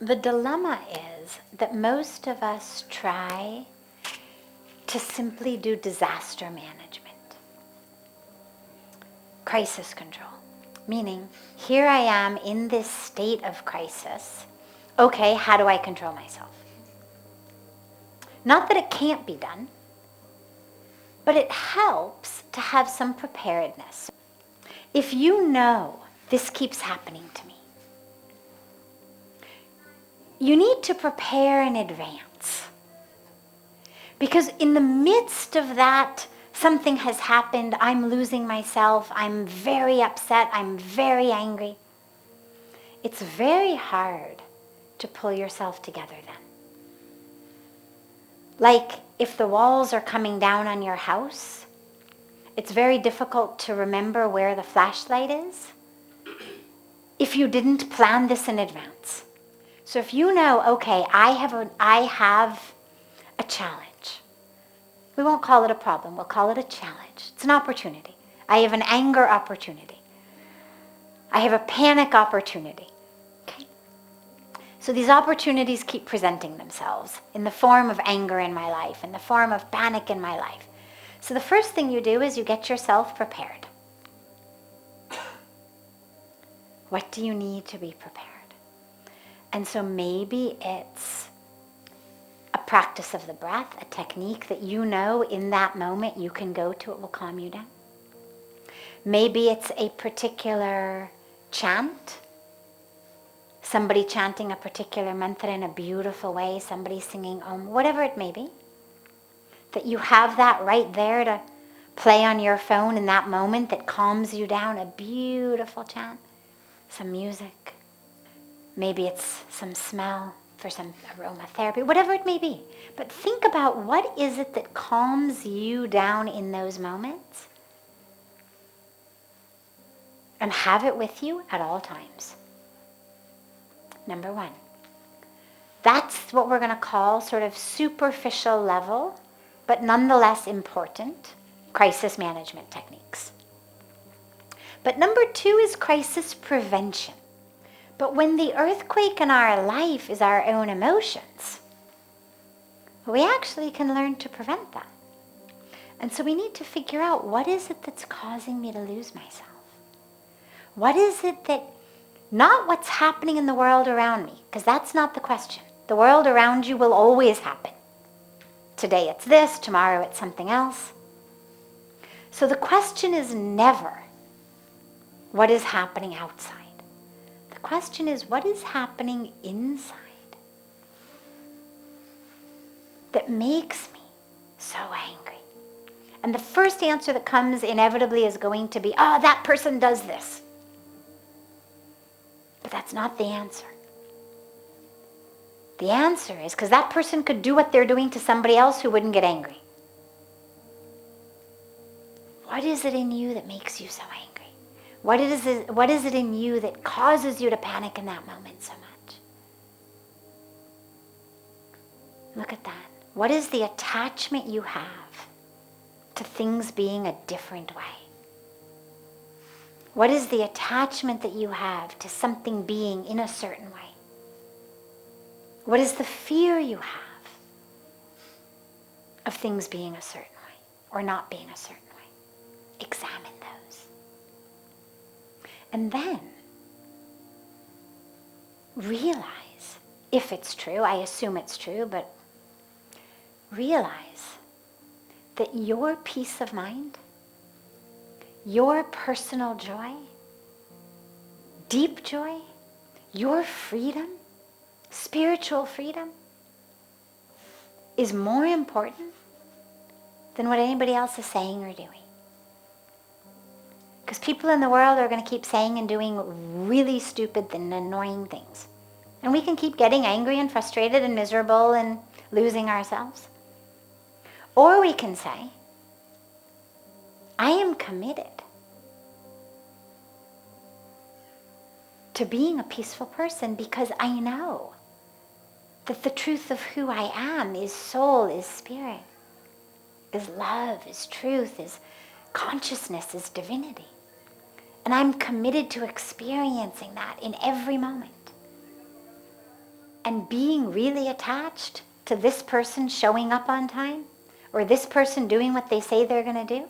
The dilemma is that most of us try to simply do disaster management, crisis control, meaning here I am in this state of crisis. Okay, how do I control myself? Not that it can't be done, but it helps to have some preparedness. If you know this keeps happening to me, you need to prepare in advance. Because in the midst of that, something has happened, I'm losing myself, I'm very upset, I'm very angry. It's very hard to pull yourself together then. Like if the walls are coming down on your house, it's very difficult to remember where the flashlight is if you didn't plan this in advance. So if you know, okay, I have a challenge. We won't call it a problem, we'll call it a challenge. It's an opportunity. I have an anger opportunity. I have a panic opportunity. Okay? So these opportunities keep presenting themselves in the form of anger in my life, in the form of panic in my life. So the first thing you do is you get yourself prepared. What do you need to be prepared? And so maybe it's a practice of the breath, a technique that you know in that moment you can go to, it will calm you down. Maybe it's a particular chant, somebody chanting a particular mantra in a beautiful way, somebody singing Om, whatever it may be, that you have that right there to play on your phone in that moment that calms you down, a beautiful chant, some music. Maybe it's some smell for some aromatherapy, whatever it may be. But think about what is it that calms you down in those moments, and have it with you at all times. Number one. That's what we're going to call sort of superficial level, but nonetheless important, crisis management techniques. But number two is crisis prevention. But when the earthquake in our life is our own emotions, we actually can learn to prevent that. And so we need to figure out, what is it that's causing me to lose myself? What is it that, not what's happening in the world around me, because that's not the question. The world around you will always happen. Today it's this, tomorrow it's something else. So the question is never what is happening outside. The question is, what is happening inside that makes me so angry? And the first answer that comes inevitably is going to be, oh, that person does this. But that's not the answer. The answer is, because that person could do what they're doing to somebody else who wouldn't get angry. What is it in you that makes you so angry? What is it in you that causes you to panic in that moment so much? Look at that. What is the attachment you have to things being a different way? What is the attachment that you have to something being in a certain way? What is the fear you have of things being a certain way or not being a certain way? Examine those. And then realize, if it's true, I assume it's true, but realize that your peace of mind, your personal joy, deep joy, your freedom, spiritual freedom, is more important than what anybody else is saying or doing. Because people in the world are going to keep saying and doing really stupid and annoying things. And we can keep getting angry and frustrated and miserable and losing ourselves. Or we can say, I am committed to being a peaceful person because I know that the truth of who I am is soul, is spirit, is love, is truth, is consciousness, is divinity. And I'm committed to experiencing that in every moment. and being really attached to this person showing up on time or this person doing what they say they're going to do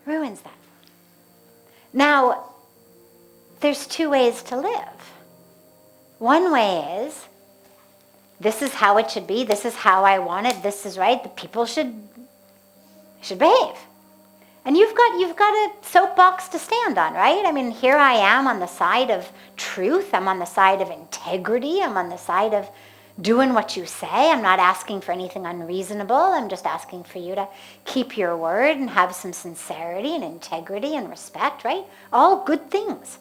ruins that. Now, there's two ways to live. One way is, this is how it should be, this is how I want it, this is right, the people should behave. And you've got a soapbox to stand on, right? I mean, here I am on the side of truth, I'm on the side of integrity, I'm on the side of doing what you say. I'm not asking for anything unreasonable, I'm just asking for you to keep your word and have some sincerity and integrity and respect, right? All good things.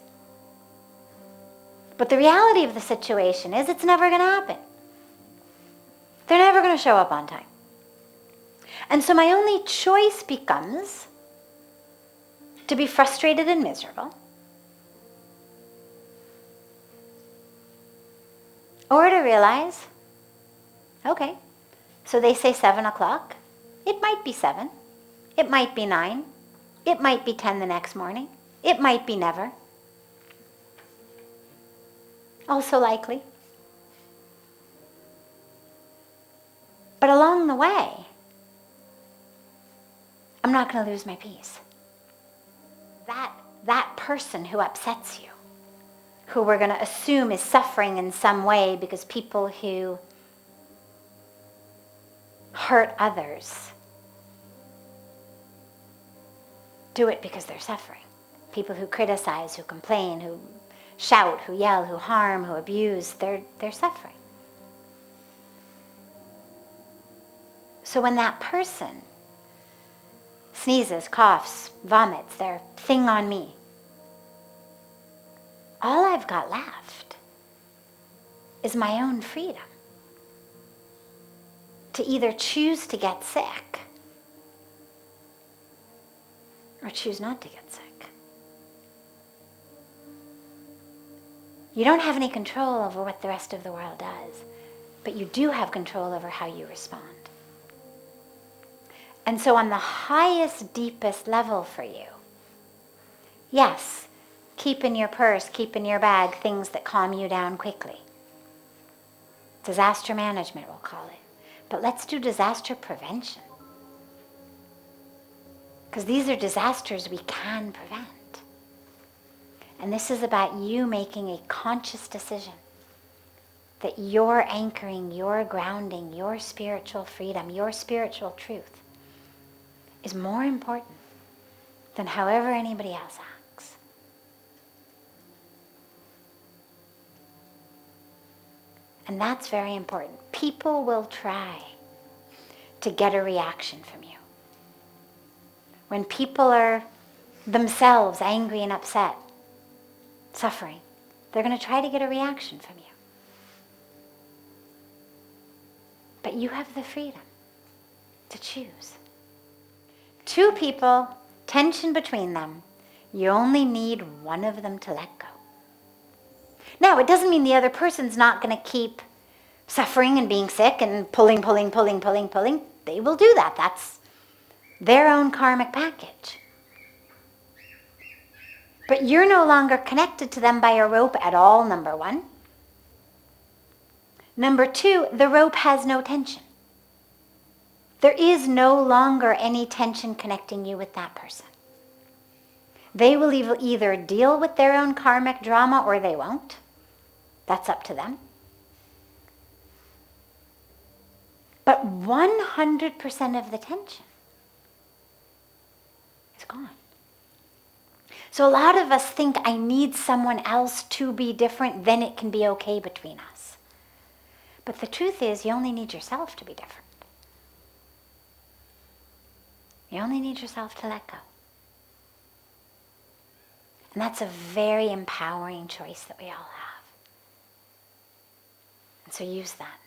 But the reality of the situation is it's never going to happen. They're never going to show up on time. And so my only choice becomes to be frustrated and miserable, or to realize, okay, so they say 7 o'clock. It might be 7. It might be 9. It might be 10 the next morning. It might be never. Also likely. But along the way, I'm not going to lose my peace. That person who upsets you, who we're going to assume is suffering in some way, because people who hurt others do it because they're suffering. People who criticize, who complain, who shout, who yell, who harm, who abuse, they're suffering. So when that person sneezes, coughs, vomits their thing on me, all I've got left is my own freedom to either choose to get sick or choose not to get sick. You don't have any control over what the rest of the world does, but you do have control over how you respond. And so on the highest, deepest level for you, yes, keep in your purse, keep in your bag things that calm you down quickly. Disaster management, we'll call it. But let's do disaster prevention. Because these are disasters we can prevent. And this is about you making a conscious decision that you're anchoring, you're grounding, your spiritual freedom, your spiritual truth is more important than however anybody else acts. And that's very important. People will try to get a reaction from you. When people are themselves angry and upset, suffering, they're going to try to get a reaction from you. But you have the freedom to choose. Two people, tension between them, you only need one of them to let go. Now, it doesn't mean the other person's not going to keep suffering and being sick and pulling. They will do that. That's their own karmic package. But you're no longer connected to them by a rope at all, number one. Number two, the rope has no tension. There is no longer any tension connecting you with that person. They will either deal with their own karmic drama or they won't. That's up to them. But 100% of the tension is gone. So a lot of us think, I need someone else to be different, then it can be okay between us. But the truth is, you only need yourself to be different. You only need yourself to let go. And that's a very empowering choice that we all have. And so use that.